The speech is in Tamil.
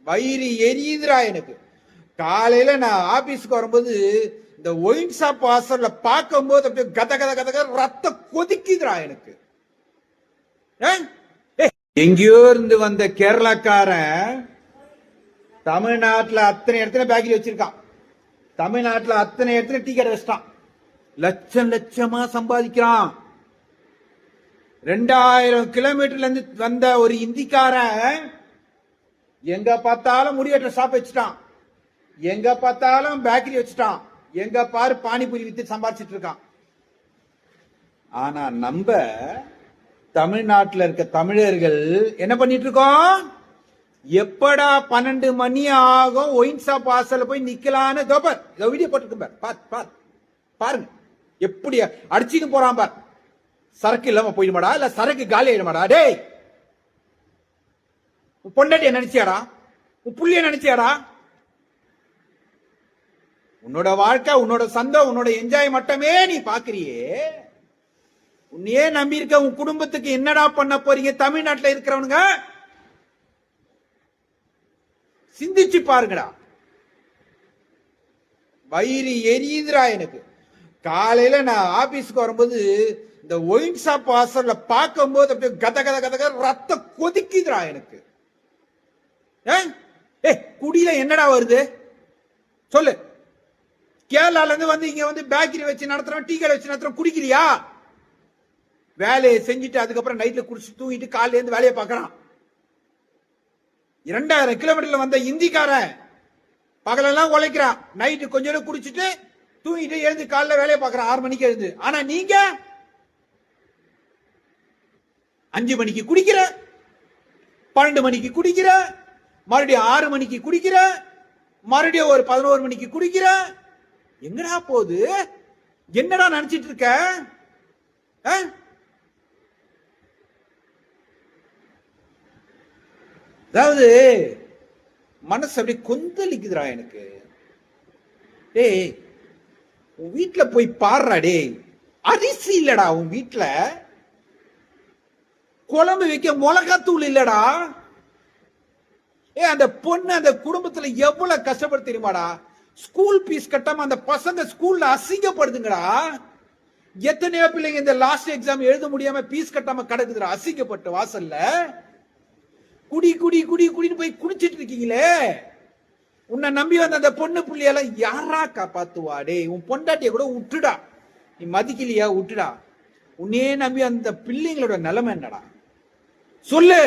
வயிறு எரியுதுரா எனக்கு. காலையில நான் ஆபீஸ்க்கு வரும்போது இந்த ஒயின் ஷாப் வாசல்ல பார்க்கும்போது அப்படியே கத கத கத ரத்தம் கொதிக்குதுரா எனக்கு. எங்கேயோ இருந்து வந்த கேரளாக்காரன் தமிழ்நாட்டுல அத்தனை இடத்துல பேக்கரி வச்சிருக்கான். தமிழ்நாட்டுல அத்தனை இடத்துல டீ கடை வச்சிட்டான். லட்சம் லட்சமா சம்பாதிக்கிறான். 2000 கிலோமீட்டர்ல இருந்து வந்த ஒரு இந்திக்காரன் எங்க பார்த்தாலும் முடிவெட்ட ஷாப் வச்சுட்டான். எங்க பார்த்தாலும் பேக்கரி வச்சுட்டான். எங்க பாரு பானிபூரி வித்து சம்பாதிச்சிட்டு இருக்கான். ஆனா நம்ம தமிழ்நாட்டில் இருக்க தமிழர்கள் என்ன பண்ணிட்டு இருக்கோம்? எப்படா 12 மணி ஆகும் ஒயின் ஷாப் வாசல்ல போய் நிக்கலான்னு வீடியோ போட்டுருக்கு பாருங்க. எப்படி அடிச்சுன்னு போறான் பார். சரக்கு இல்லாம போயிடுமாடா இல்ல சரக்கு காலி ஆயிடுமாடா? டேய், பொண்டாட்டிய நினைச்சியாடா? உன் புள்ளிய நினைச்சியாடா? உன்னோட வாழ்க்கை, உன்னோட சந்தோஷம், உன்னோட என்ஜாய் மட்டுமே நீ பாக்குறியே. உன்னையே நம்பி இருக்க உன் குடும்பத்துக்கு என்னடா பண்ண போறீங்க? தமிழ்நாட்டில் இருக்கிறவனுங்க சிந்திச்சு பாருங்கடா. வயிறு எரியுதுரா எனக்கு. காலையில நான் ஆபீஸ்க்கு வரும்போது இந்த ஒயின் ஷாப் வாசல்ல பார்க்கும்போது அப்படியே கத கத கத ரத்தம் கொதிக்குதுரா எனக்கு. குடியில என்னடா வருது சொல்லு? கேரளால இருந்து வந்து இங்க வந்து பேக்கரி வச்சு நடத்துறோம், டீ கடை வச்சு நடத்துறோம். குடிக்கிறியா? வேலையை செஞ்சுட்டு அதுக்கப்புறம் நைட்ல குடிச்சு தூங்கிட்டு காலையில இருந்து வேலையை பார்க்கறான். 2000 கிலோமீட்டர்ல வந்த இந்திக்காரன் பகலெல்லாம் உழைக்கிறான். நைட்டு கொஞ்சம் குடிச்சிட்டு தூங்கிட்டு எழுந்து காலைல வேலையை பார்க்கறான். 6 மணிக்கு எழுந்து. ஆனா நீங்க 5 மணிக்கு குடிக்கிற, 12 மணிக்கு குடிக்கிற, மறுபடியும் 6 மணிக்கு குடிக்கிற, மறுபடியும் ஒரு 11 மணிக்கு குடிக்கிற. எங்கடா போகுது? என்னடா நினைச்சிட்டு இருக்க? அதாவது மனசு அப்படியே கொந்தளிக்குதுடா எனக்கு. டேய், உன் வீட்டுல போய் பாடுறா. டேய், அரிசி இல்லடா உன் வீட்டுல. குழம்பு வைக்க மிளகாத்தூள் இல்லடா. அந்த பொண்ணு அந்த குடும்பத்துல எவ்வளவு கஷ்டப்படு தெரியுமாடா? ஸ்கூல் பீஸ் கட்டாம அந்த பசங்க ஸ்கூல்ல அசிங்கப்படுதுங்கடா. எத்தனையோ பிள்ளைங்க இந்த லாஸ்ட் எக்ஸாம் எழுத முடியாம பீஸ் கட்டாம கிடக்குதுடா அசிங்கப்பட்டு வாசல்ல. குடி குடி குடி குடின்னு போய் குடிச்சிட்டு இருக்கீங்களே. உன்னை நம்பி வந்த அந்த பொண்ணு புள்ளியெல்லாம் யாரா காப்பாத்துவா? டே, உன் பொண்டாட்டிய கூட விட்டுடா. நீ மதிக்கலையா? விட்டுடா. உன்னையே நம்பி அந்த பிள்ளைங்களோட நிலைமை என்னடா சொல்லு?